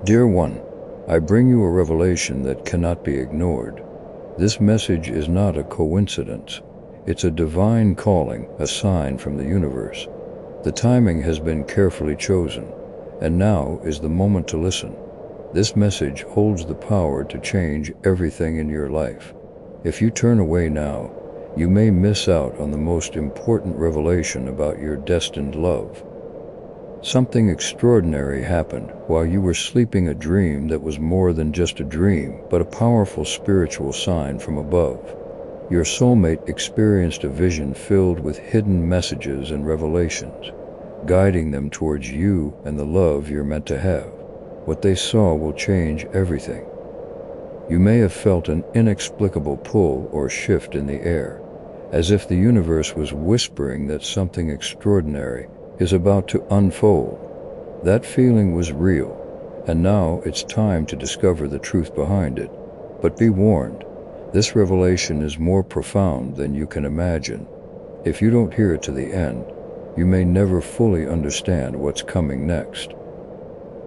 Dear one, I bring you a revelation that cannot be ignored. This message is not a coincidence. It's a divine calling, a sign from the universe. The timing has been carefully chosen, and now is the moment to listen. This message holds the power to change everything in your life. If you turn away now, you may miss out on the most important revelation about your destined love. Something extraordinary happened while you were sleeping, a dream that was more than just a dream, but a powerful spiritual sign from above. Your soulmate experienced a vision filled with hidden messages and revelations, guiding them towards you and the love you're meant to have. What they saw will change everything. You may have felt an inexplicable pull or shift in the air, as if the universe was whispering that something extraordinary is about to unfold. That feeling was real, and now it's time to discover the truth behind it. But be warned, this revelation is more profound than you can imagine. If you don't hear it to the end, you may never fully understand what's coming next.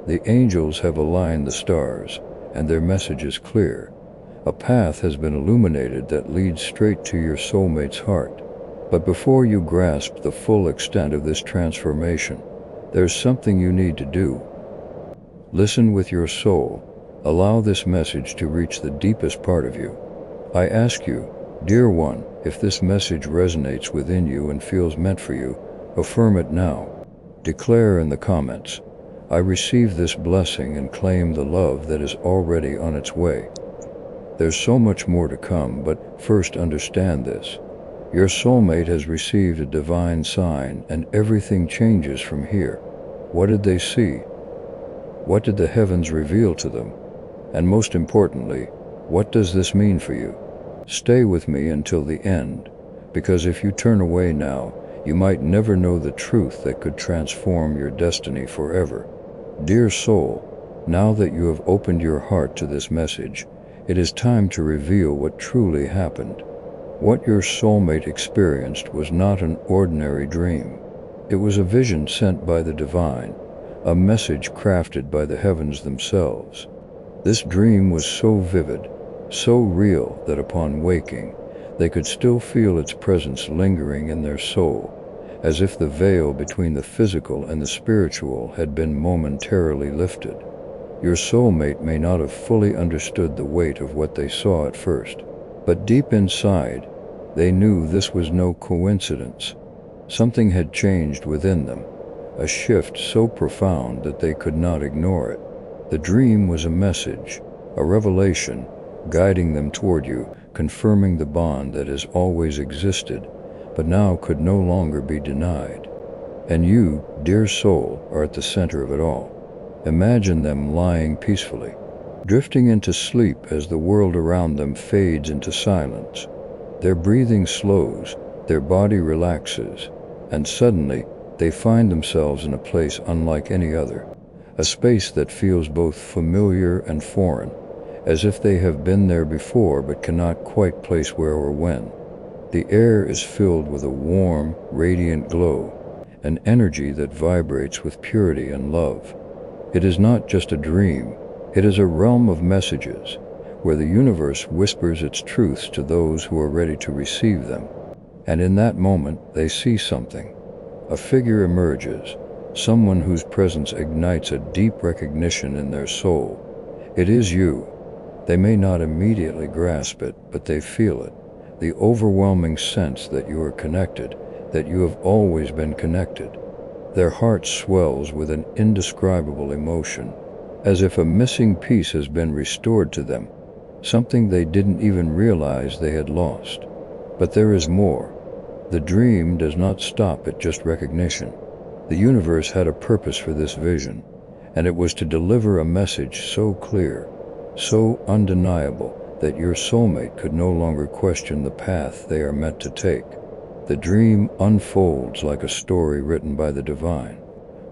The angels have aligned the stars, and their message is clear. A path has been illuminated that leads straight to your soulmate's heart. But before you grasp the full extent of this transformation, there's something you need to do. Listen with your soul. Allow this message to reach the deepest part of you. I ask you, dear one, if this message resonates within you and feels meant for you, affirm it now. Declare in the comments, I receive this blessing and claim the love that is already on its way. There's so much more to come, but first understand this. Your soulmate has received a divine sign, and everything changes from here. What did they see? What did the heavens reveal to them? And most importantly, what does this mean for you? Stay with me until the end, because if you turn away now, you might never know the truth that could transform your destiny forever. Dear soul, now that you have opened your heart to this message, it is time to reveal what truly happened. What your soulmate experienced was not an ordinary dream. It was a vision sent by the divine, a message crafted by the heavens themselves. This dream was so vivid, so real that upon waking, they could still feel its presence lingering in their soul, as if the veil between the physical and the spiritual had been momentarily lifted. Your soulmate may not have fully understood the weight of what they saw at first, but deep inside, they knew this was no coincidence. Something had changed within them, a shift so profound that they could not ignore it. The dream was a message, a revelation, guiding them toward you, confirming the bond that has always existed, but now could no longer be denied. And you, dear soul, are at the center of it all. Imagine them lying peacefully, drifting into sleep as the world around them fades into silence. Their breathing slows, their body relaxes, and suddenly they find themselves in a place unlike any other, a space that feels both familiar and foreign, as if they have been there before but cannot quite place where or when. The air is filled with a warm, radiant glow, an energy that vibrates with purity and love. It is not just a dream, it is a realm of messages, where the universe whispers its truths to those who are ready to receive them. And in that moment, they see something. A figure emerges, someone whose presence ignites a deep recognition in their soul. It is you. They may not immediately grasp it, but they feel it. The overwhelming sense that you are connected, that you have always been connected. Their heart swells with an indescribable emotion, as if a missing piece has been restored to them, something they didn't even realize they had lost. But there is more. The dream does not stop at just recognition. The universe had a purpose for this vision, and it was to deliver a message so clear, so undeniable, that your soulmate could no longer question the path they are meant to take. The dream unfolds like a story written by the divine,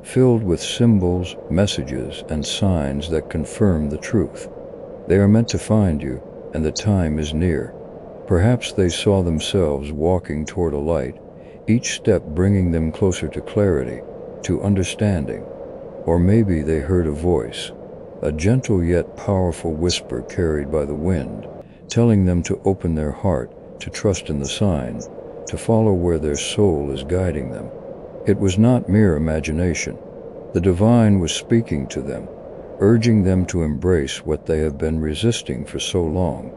filled with symbols, messages, and signs that confirm the truth. They are meant to find you, and the time is near. Perhaps they saw themselves walking toward a light, each step bringing them closer to clarity, to understanding. Or maybe they heard a voice, a gentle yet powerful whisper carried by the wind, telling them to open their heart, to trust in the sign, to follow where their soul is guiding them. It was not mere imagination. The divine was speaking to them, urging them to embrace what they have been resisting for so long.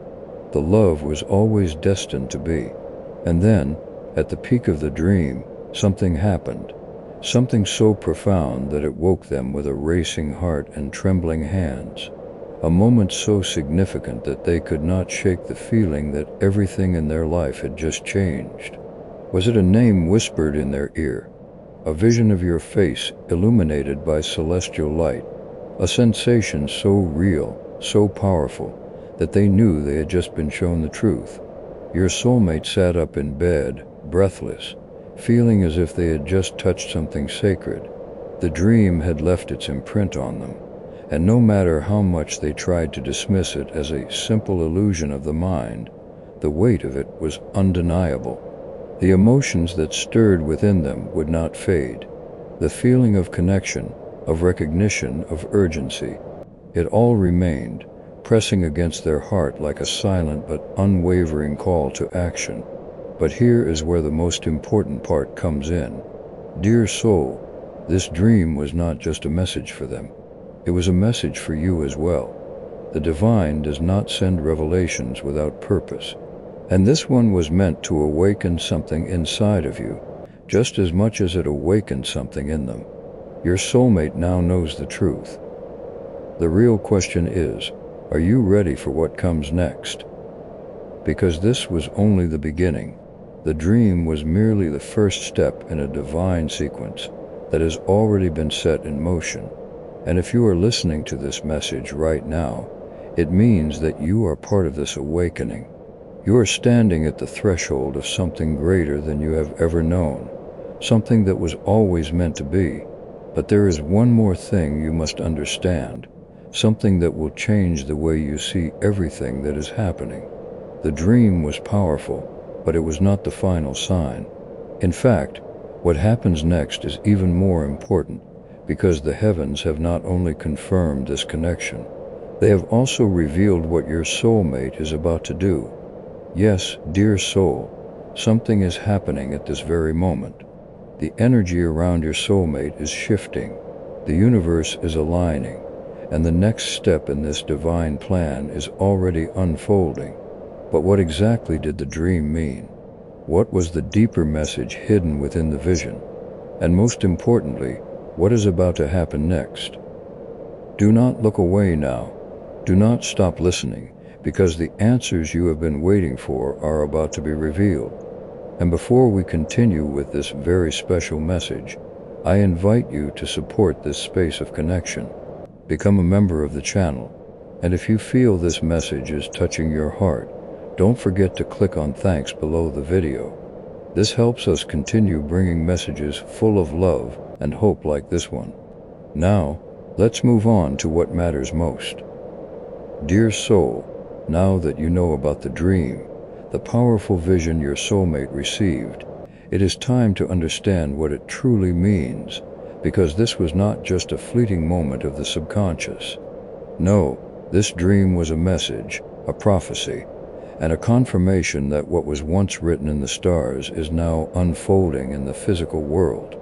The love was always destined to be. And then, at the peak of the dream, something happened. Something so profound that it woke them with a racing heart and trembling hands. A moment so significant that they could not shake the feeling that everything in their life had just changed. Was it a name whispered in their ear? A vision of your face illuminated by celestial light? A sensation so real, so powerful, that they knew they had just been shown the truth? Your soulmate sat up in bed, breathless, feeling as if they had just touched something sacred. The dream had left its imprint on them, and no matter how much they tried to dismiss it as a simple illusion of the mind, the weight of it was undeniable. The emotions that stirred within them would not fade. The feeling of connection, of recognition, of urgency, it all remained, pressing against their heart like a silent but unwavering call to action. But here is where the most important part comes in. Dear soul, this dream was not just a message for them. It was a message for you as well. The divine does not send revelations without purpose. And this one was meant to awaken something inside of you, just as much as it awakened something in them. Your soulmate now knows the truth. The real question is, are you ready for what comes next? Because this was only the beginning. The dream was merely the first step in a divine sequence that has already been set in motion. And if you are listening to this message right now, it means that you are part of this awakening. You are standing at the threshold of something greater than you have ever known, something that was always meant to be. But there is one more thing you must understand, something that will change the way you see everything that is happening. The dream was powerful, but it was not the final sign. In fact, what happens next is even more important, because the heavens have not only confirmed this connection, they have also revealed what your soulmate is about to do. Yes, dear soul, something is happening at this very moment. The energy around your soulmate is shifting, the universe is aligning, and the next step in this divine plan is already unfolding. But what exactly did the dream mean? What was the deeper message hidden within the vision? And most importantly, what is about to happen next? Do not look away now. Do not stop listening, because the answers you have been waiting for are about to be revealed. And before we continue with this very special message, I invite you to support this space of connection. Become a member of the channel. And if you feel this message is touching your heart, don't forget to click on thanks below the video. This helps us continue bringing messages full of love and hope like this one. Now, let's move on to what matters most. Dear soul, now that you know about the dream, the powerful vision your soulmate received, it is time to understand what it truly means, because this was not just a fleeting moment of the subconscious. No, this dream was a message, a prophecy, and a confirmation that what was once written in the stars is now unfolding in the physical world.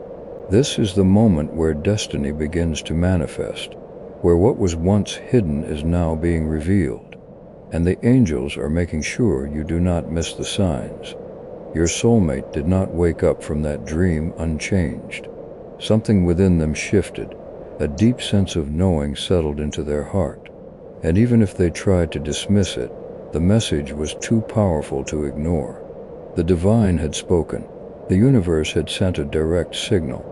This is the moment where destiny begins to manifest, where what was once hidden is now being revealed, and the angels are making sure you do not miss the signs. Your soulmate did not wake up from that dream unchanged. Something within them shifted, a deep sense of knowing settled into their heart, and even if they tried to dismiss it, the message was too powerful to ignore. The divine had spoken. The universe had sent a direct signal,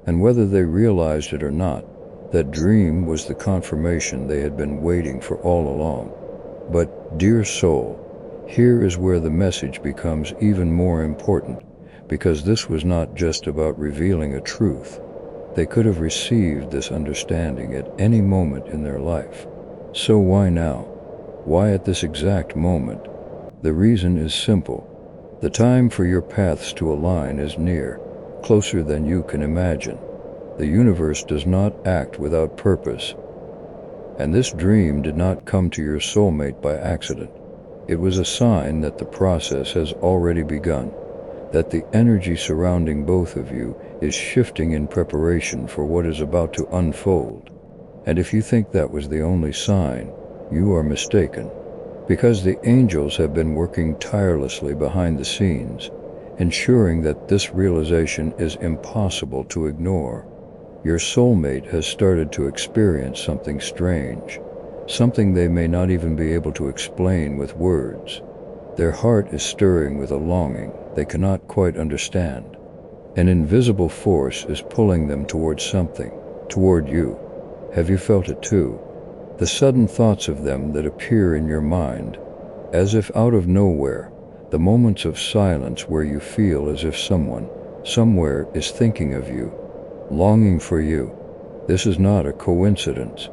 and whether they realized it or not, that dream was the confirmation they had been waiting for all along. But, dear soul, here is where the message becomes even more important, because this was not just about revealing a truth. They could have received this understanding at any moment in their life. So why now? Why at this exact moment? The reason is simple. The time for your paths to align is near, closer than you can imagine. The universe does not act without purpose. And this dream did not come to your soulmate by accident. It was a sign that the process has already begun, that the energy surrounding both of you is shifting in preparation for what is about to unfold. And if you think that was the only sign, you are mistaken, because the angels have been working tirelessly behind the scenes, ensuring that this realization is impossible to ignore. Your soulmate has started to experience something strange, something they may not even be able to explain with words. Their heart is stirring with a longing they cannot quite understand. An invisible force is pulling them towards something, toward you. Have you felt it too? The sudden thoughts of them that appear in your mind, as if out of nowhere, the moments of silence where you feel as if someone, somewhere is thinking of you, longing for you. This is not a coincidence.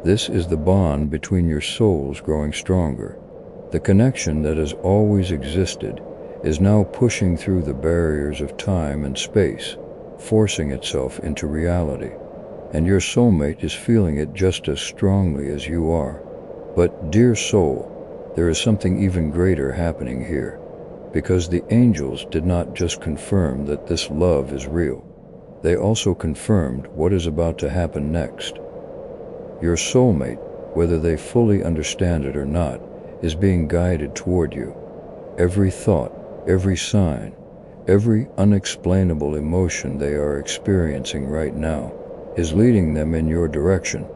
This is the bond between your souls growing stronger. The connection that has always existed is now pushing through the barriers of time and space, forcing itself into reality. And your soulmate is feeling it just as strongly as you are. But, dear soul, there is something even greater happening here, because the angels did not just confirm that this love is real. They also confirmed what is about to happen next. Your soulmate, whether they fully understand it or not, is being guided toward you. Every thought, every sign, every unexplainable emotion they are experiencing right now is leading them in your direction.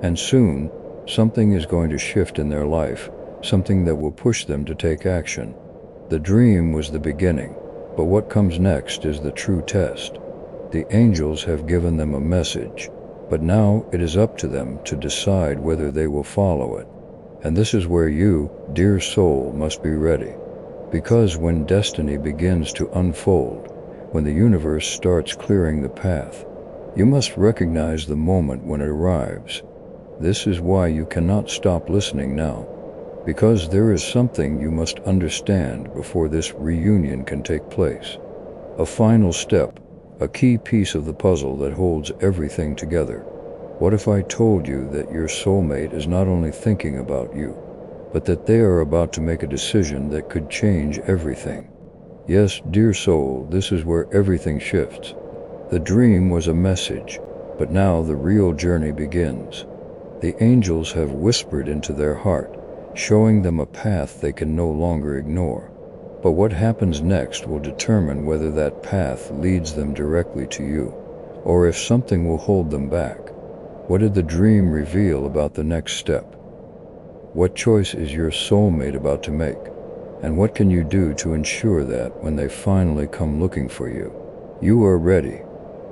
And soon, something is going to shift in their life, something that will push them to take action. The dream was the beginning, but what comes next is the true test. The angels have given them a message, but now it is up to them to decide whether they will follow it. And this is where you, dear soul, must be ready. Because when destiny begins to unfold, when the universe starts clearing the path, you must recognize the moment when it arrives. This is why you cannot stop listening now, because there is something you must understand before this reunion can take place. A final step, a key piece of the puzzle that holds everything together. What if I told you that your soulmate is not only thinking about you, but that they are about to make a decision that could change everything? Yes, dear soul, this is where everything shifts. The dream was a message, but now the real journey begins. The angels have whispered into their heart, showing them a path they can no longer ignore. But what happens next will determine whether that path leads them directly to you, or if something will hold them back. What did the dream reveal about the next step? What choice is your soulmate about to make? And what can you do to ensure that when they finally come looking for you, you are ready?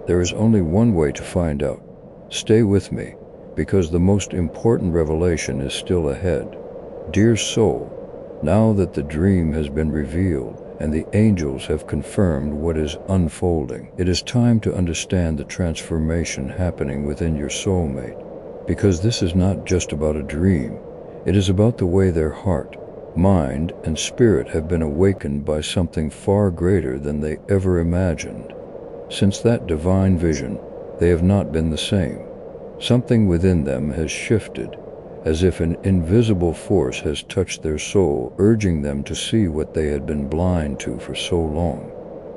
There is only one way to find out. Stay with me, because the most important revelation is still ahead. Dear soul, now that the dream has been revealed and the angels have confirmed what is unfolding, it is time to understand the transformation happening within your soulmate. Because this is not just about a dream, it is about the way their heart, mind, and spirit have been awakened by something far greater than they ever imagined. Since that divine vision, they have not been the same. Something within them has shifted, as if an invisible force has touched their soul, urging them to see what they had been blind to for so long.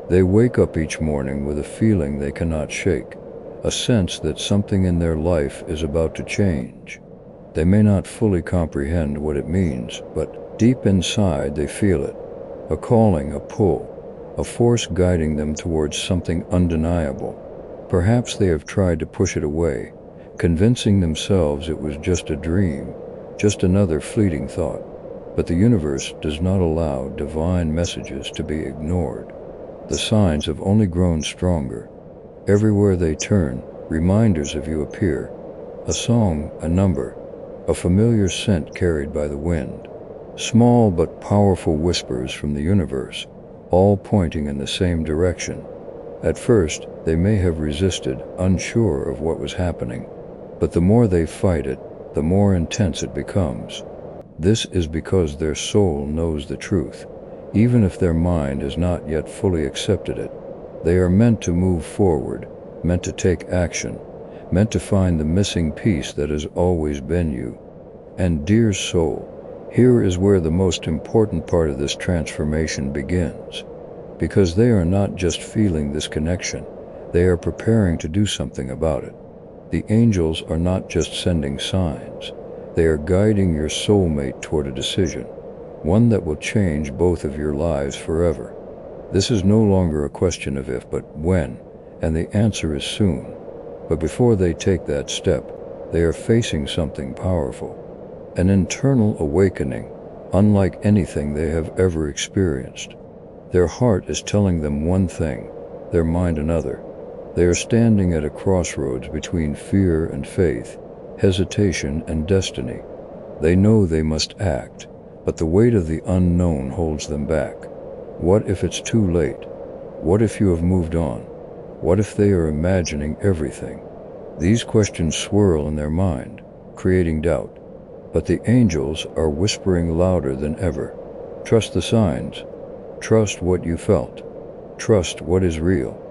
They wake up each morning with a feeling they cannot shake, a sense that something in their life is about to change. They may not fully comprehend what it means, but deep inside they feel it, a calling, a pull, a force guiding them towards something undeniable. Perhaps they have tried to push it away, convincing themselves it was just a dream, just another fleeting thought. But the universe does not allow divine messages to be ignored. The signs have only grown stronger. Everywhere they turn, reminders of you appear. A song, a number, a familiar scent carried by the wind. Small but powerful whispers from the universe, all pointing in the same direction. At first, they may have resisted, unsure of what was happening. But the more they fight it, the more intense it becomes. This is because their soul knows the truth, even if their mind has not yet fully accepted it. They are meant to move forward, meant to take action, meant to find the missing piece that has always been you. And dear soul, here is where the most important part of this transformation begins. Because they are not just feeling this connection, they are preparing to do something about it. The angels are not just sending signs, they are guiding your soulmate toward a decision, one that will change both of your lives forever. This is no longer a question of if, but when, and the answer is soon. But before they take that step, they are facing something powerful, an internal awakening, unlike anything they have ever experienced. Their heart is telling them one thing, their mind another. They are standing at a crossroads between fear and faith, hesitation and destiny. They know they must act, but the weight of the unknown holds them back. What if it's too late? What if you have moved on? What if they are imagining everything? These questions swirl in their mind, creating doubt. But the angels are whispering louder than ever. Trust the signs. Trust what you felt. Trust what is real.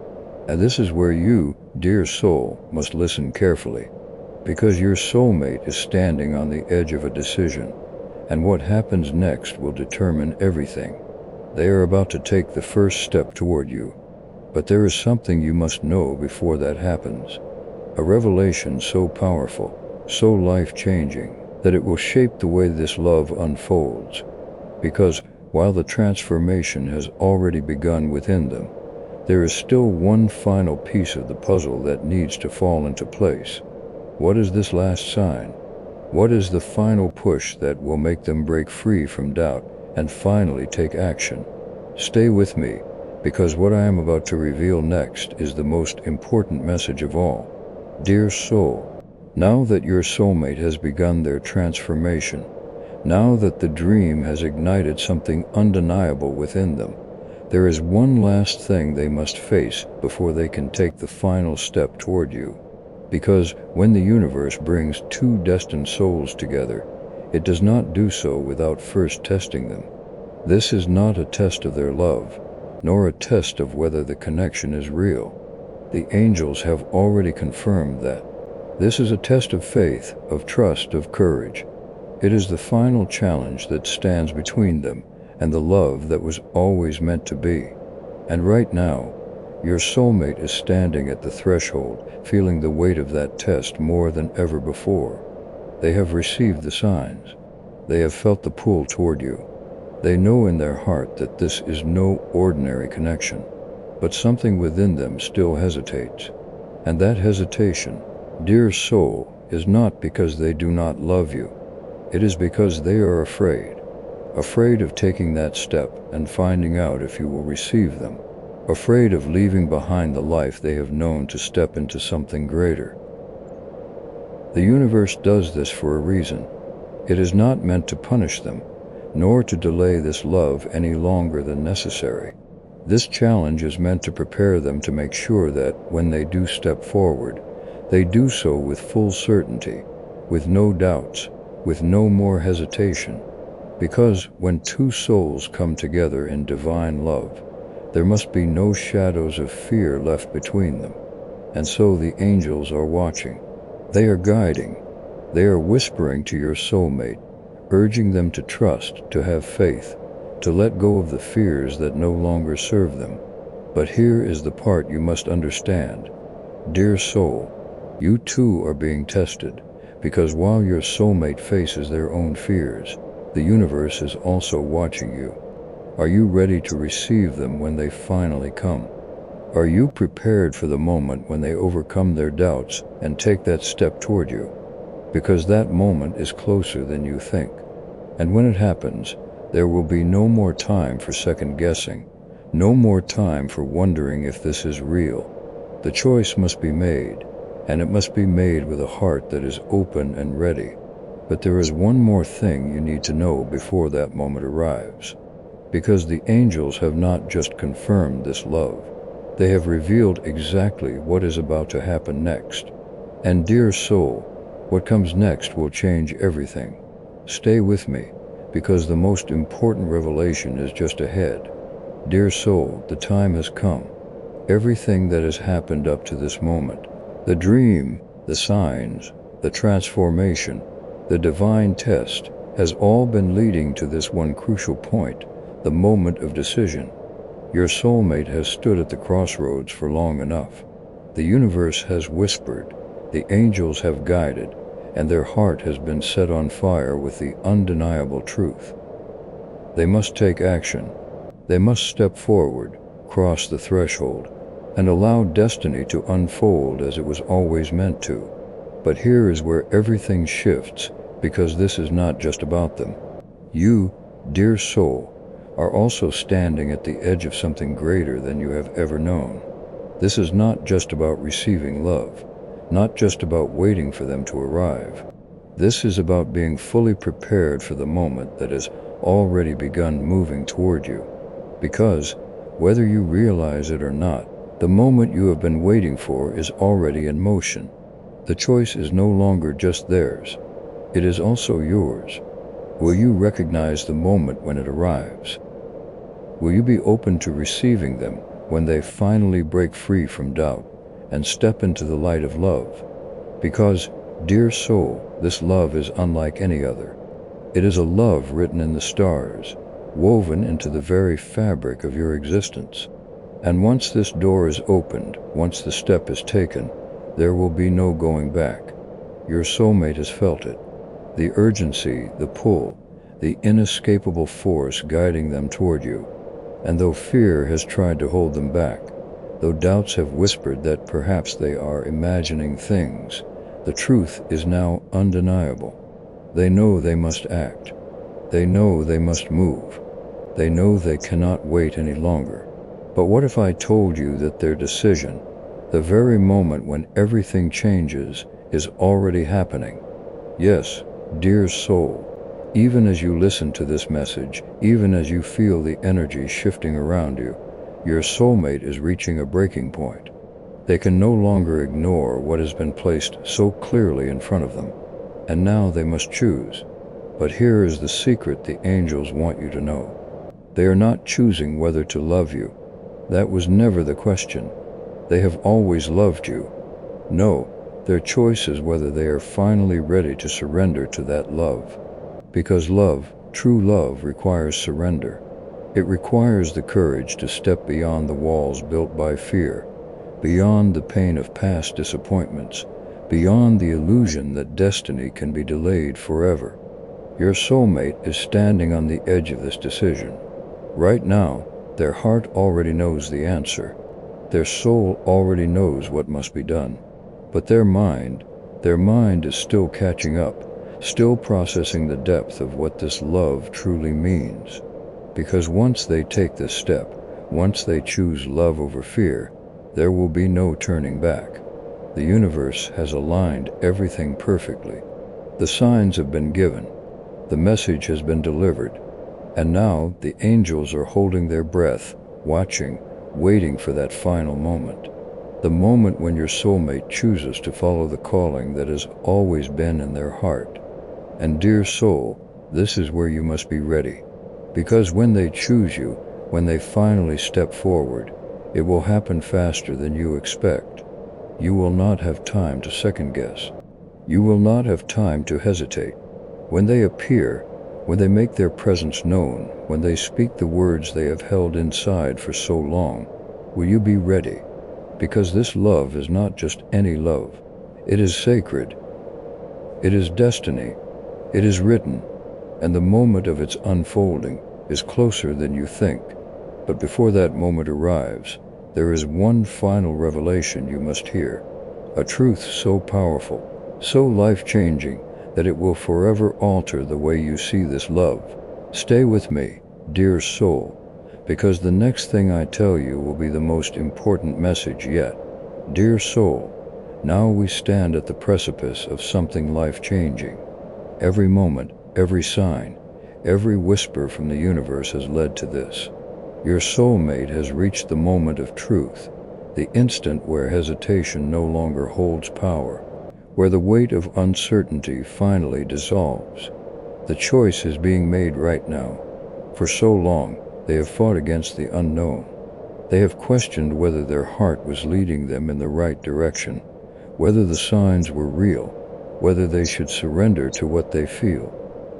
And this is where you, dear soul, must listen carefully. Because your soulmate is standing on the edge of a decision, and what happens next will determine everything. They are about to take the first step toward you. But there is something you must know before that happens. A revelation so powerful, so life-changing, that it will shape the way this love unfolds. Because while the transformation has already begun within them, there is still one final piece of the puzzle that needs to fall into place. What is this last sign? What is the final push that will make them break free from doubt and finally take action? Stay with me, because what I am about to reveal next is the most important message of all. Dear soul, now that your soulmate has begun their transformation, now that the dream has ignited something undeniable within them, there is one last thing they must face before they can take the final step toward you. Because when the universe brings two destined souls together, it does not do so without first testing them. This is not a test of their love, nor a test of whether the connection is real. The angels have already confirmed that. This is a test of faith, of trust, of courage. It is the final challenge that stands between them and the love that was always meant to be. And right now, your soulmate is standing at the threshold, feeling the weight of that test more than ever before. They have received the signs. They have felt the pull toward you. They know in their heart that this is no ordinary connection, but something within them still hesitates. And that hesitation, dear soul, is not because they do not love you. It is because they are afraid of taking that step and finding out if you will receive them, afraid of leaving behind the life they have known to step into something greater. The universe does this for a reason. It is not meant to punish them, nor to delay this love any longer than necessary. This challenge is meant to prepare them to make sure that when they do step forward, they do so with full certainty, with no doubts, with no more hesitation. Because when two souls come together in divine love, there must be no shadows of fear left between them. And so the angels are watching. They are guiding. They are whispering to your soulmate, urging them to trust, to have faith, to let go of the fears that no longer serve them. But here is the part you must understand. Dear soul, you too are being tested, because while your soulmate faces their own fears, the universe is also watching you. Are you ready to receive them when they finally come? Are you prepared for the moment when they overcome their doubts and take that step toward you? Because that moment is closer than you think. And when it happens, there will be no more time for second guessing, no more time for wondering if this is real. The choice must be made, and it must be made with a heart that is open and ready. But there is one more thing you need to know before that moment arrives. Because the angels have not just confirmed this love, they have revealed exactly what is about to happen next. And dear soul, what comes next will change everything. Stay with me, because the most important revelation is just ahead. Dear soul, the time has come. Everything that has happened up to this moment, the dream, the signs, the transformation, the divine test has all been leading to this one crucial point, the moment of decision. Your soulmate has stood at the crossroads for long enough. The universe has whispered, the angels have guided, and their heart has been set on fire with the undeniable truth. They must take action. They must step forward, cross the threshold, and allow destiny to unfold as it was always meant to. But here is where everything shifts, because this is not just about them. You, dear soul, are also standing at the edge of something greater than you have ever known. This is not just about receiving love, not just about waiting for them to arrive. This is about being fully prepared for the moment that has already begun moving toward you. Because, whether you realize it or not, the moment you have been waiting for is already in motion. The choice is no longer just theirs. It is also yours. Will you recognize the moment when it arrives? Will you be open to receiving them when they finally break free from doubt and step into the light of love? Because, dear soul, this love is unlike any other. It is a love written in the stars, woven into the very fabric of your existence. And once this door is opened, once the step is taken, there will be no going back. Your soulmate has felt it. The urgency, the pull, the inescapable force guiding them toward you. And though fear has tried to hold them back, though doubts have whispered that perhaps they are imagining things, the truth is now undeniable. They know they must act. They know they must move. They know they cannot wait any longer. But what if I told you that their decision, the very moment when everything changes, is already happening? Yes, dear soul, even as you listen to this message, even as you feel the energy shifting around you, your soulmate is reaching a breaking point. They can no longer ignore what has been placed so clearly in front of them, and now they must choose. But here is the secret the angels want you to know. They are not choosing whether to love you. That was never the question. They have always loved you. No, their choice is whether they are finally ready to surrender to that love. Because love, true love, requires surrender. It requires the courage to step beyond the walls built by fear, beyond the pain of past disappointments, beyond the illusion that destiny can be delayed forever. Your soulmate is standing on the edge of this decision. Right now, their heart already knows the answer. Their soul already knows what must be done. But their mind is still catching up, still processing the depth of what this love truly means. Because once they take this step, once they choose love over fear, there will be no turning back. The universe has aligned everything perfectly. The signs have been given. The message has been delivered. And now the angels are holding their breath, watching, waiting for that final moment. The moment when your soulmate chooses to follow the calling that has always been in their heart. And dear soul, this is where you must be ready. Because when they choose you, when they finally step forward, it will happen faster than you expect. You will not have time to second guess. You will not have time to hesitate. When they appear, when they make their presence known, when they speak the words they have held inside for so long, will you be ready? Because this love is not just any love. It is sacred. It is destiny. It is written, and the moment of its unfolding is closer than you think. But before that moment arrives, there is one final revelation you must hear, a truth so powerful, so life-changing, that it will forever alter the way you see this love. Stay with me, dear soul, because the next thing I tell you will be the most important message yet. Dear soul, now we stand at the precipice of something life-changing. Every moment, every sign, every whisper from the universe has led to this. Your soulmate has reached the moment of truth, the instant where hesitation no longer holds power, where the weight of uncertainty finally dissolves. The choice is being made right now. For so long, they have fought against the unknown. They have questioned whether their heart was leading them in the right direction, whether the signs were real, whether they should surrender to what they feel.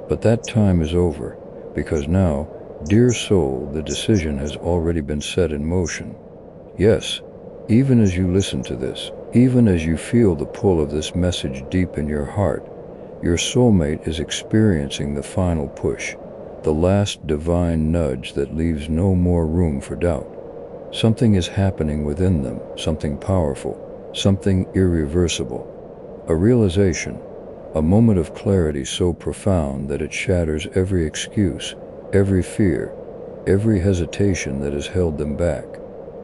But that time is over, because now, dear soul, the decision has already been set in motion. Yes, even as you listen to this, even as you feel the pull of this message deep in your heart, your soulmate is experiencing the final push, the last divine nudge that leaves no more room for doubt. Something is happening within them, something powerful, something irreversible. A realization, a moment of clarity so profound that it shatters every excuse, every fear, every hesitation that has held them back.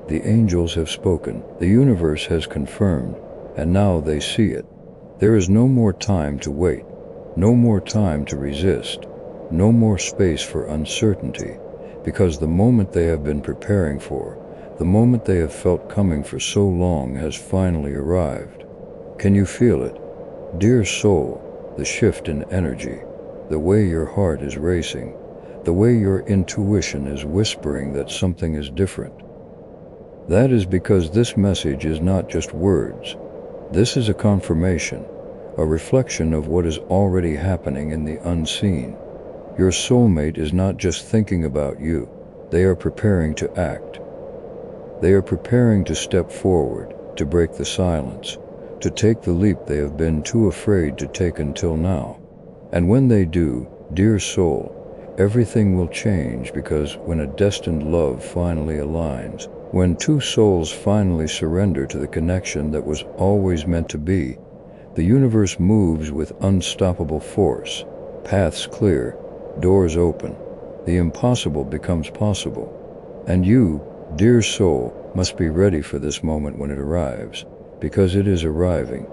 The angels have spoken, the universe has confirmed, and now they see it. There is no more time to wait, no more time to resist, no more space for uncertainty, because the moment they have been preparing for, the moment they have felt coming for so long has finally arrived. Can you feel it? Dear soul, the shift in energy, the way your heart is racing, the way your intuition is whispering that something is different. That is because this message is not just words. This is a confirmation, a reflection of what is already happening in the unseen. Your soulmate is not just thinking about you, they are preparing to act. They are preparing to step forward, to break the silence, to take the leap they have been too afraid to take until now. And when they do, dear soul, everything will change, because when a destined love finally aligns, when two souls finally surrender to the connection that was always meant to be, the universe moves with unstoppable force, paths clear, doors open, the impossible becomes possible. And you, dear soul, must be ready for this moment when it arrives, because it is arriving.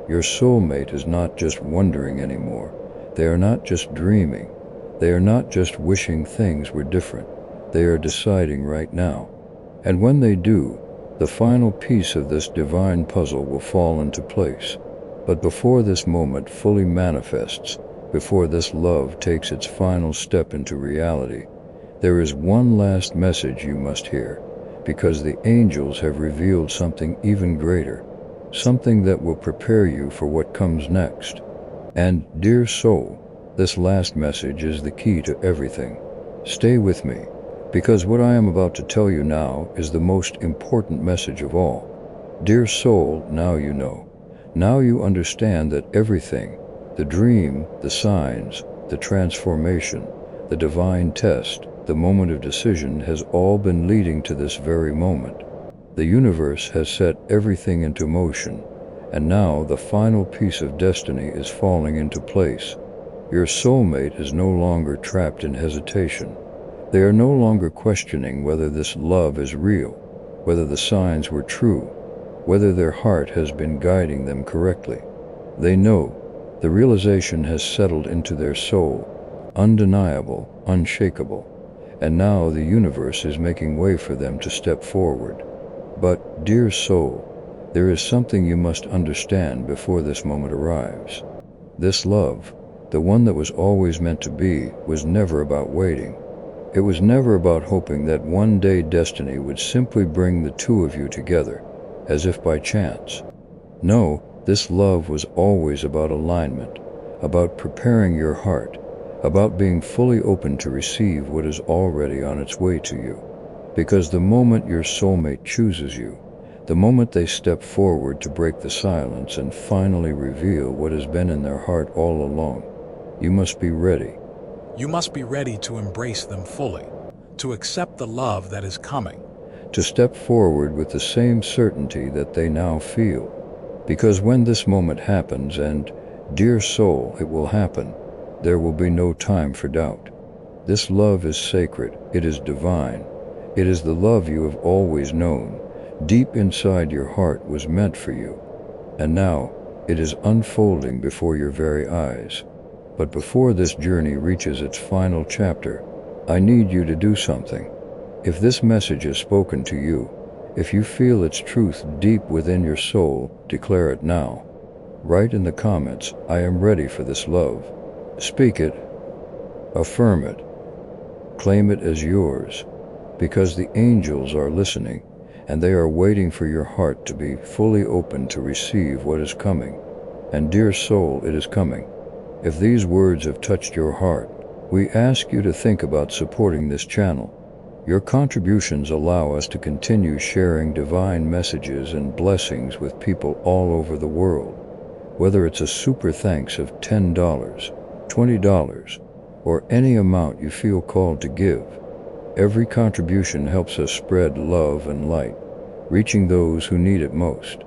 Your soulmate is not just wondering anymore. They are not just dreaming. They are not just wishing things were different. They are deciding right now. And when they do, the final piece of this divine puzzle will fall into place. But before this moment fully manifests, before this love takes its final step into reality, there is one last message you must hear, because the angels have revealed something even greater, something that will prepare you for what comes next. And, dear soul, this last message is the key to everything. Stay with me, because what I am about to tell you now is the most important message of all. Dear soul, now you know. Now you understand that everything, the dream, the signs, the transformation, the divine test, the moment of decision, has all been leading to this very moment. The universe has set everything into motion, and now the final piece of destiny is falling into place. Your soulmate is no longer trapped in hesitation. They are no longer questioning whether this love is real, whether the signs were true, whether their heart has been guiding them correctly. They know the realization has settled into their soul, undeniable, unshakable, and now the universe is making way for them to step forward. But, dear soul, there is something you must understand before this moment arrives. This love, the one that was always meant to be, was never about waiting. It was never about hoping that one day destiny would simply bring the two of you together, as if by chance. No, this love was always about alignment, about preparing your heart, about being fully open to receive what is already on its way to you. Because the moment your soulmate chooses you, the moment they step forward to break the silence and finally reveal what has been in their heart all along, you must be ready. You must be ready to embrace them fully, to accept the love that is coming, to step forward with the same certainty that they now feel. Because when this moment happens, and, dear soul, it will happen, there will be no time for doubt. This love is sacred, it is divine, it is the love you have always known, deep inside your heart was meant for you. And now, it is unfolding before your very eyes. But before this journey reaches its final chapter, I need you to do something. If this message is spoken to you, if you feel its truth deep within your soul, declare it now. Write in the comments, I am ready for this love. Speak it. Affirm it. Claim it as yours. Because the angels are listening, and they are waiting for your heart to be fully open to receive what is coming. And dear soul, it is coming. If these words have touched your heart, we ask you to think about supporting this channel. Your contributions allow us to continue sharing divine messages and blessings with people all over the world. Whether it's a super thanks of $10, $20, or any amount you feel called to give, every contribution helps us spread love and light, reaching those who need it most.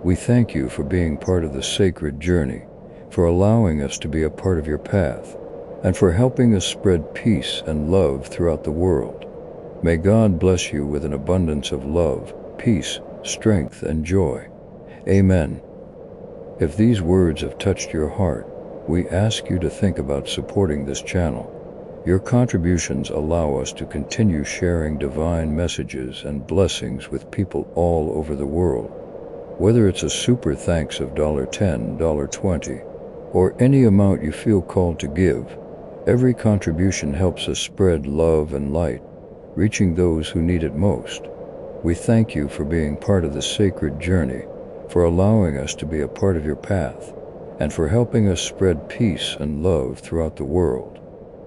We thank you for being part of the sacred journey, for allowing us to be a part of your path, and for helping us spread peace and love throughout the world. May God bless you with an abundance of love, peace, strength, and joy. Amen. If these words have touched your heart, we ask you to think about supporting this channel. Your contributions allow us to continue sharing divine messages and blessings with people all over the world. Whether it's a super thanks of $10, $20, or any amount you feel called to give, every contribution helps us spread love and light, reaching those who need it most. We thank you for being part of the sacred journey, for allowing us to be a part of your path, and for helping us spread peace and love throughout the world.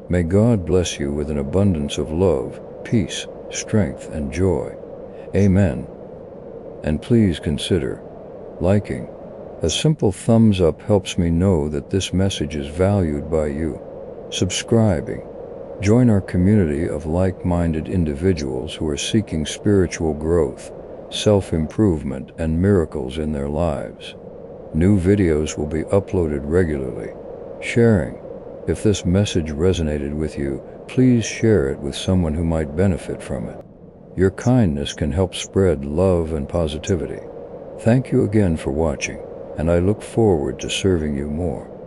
May God bless you with an abundance of love, peace, strength, and joy. Amen. And please consider liking. A simple thumbs up helps me know that this message is valued by you. Subscribing. Join our community of like-minded individuals who are seeking spiritual growth, self-improvement, and miracles in their lives. New videos will be uploaded regularly. Sharing. If this message resonated with you, please share it with someone who might benefit from it. Your kindness can help spread love and positivity. Thank you again for watching, and I look forward to serving you more.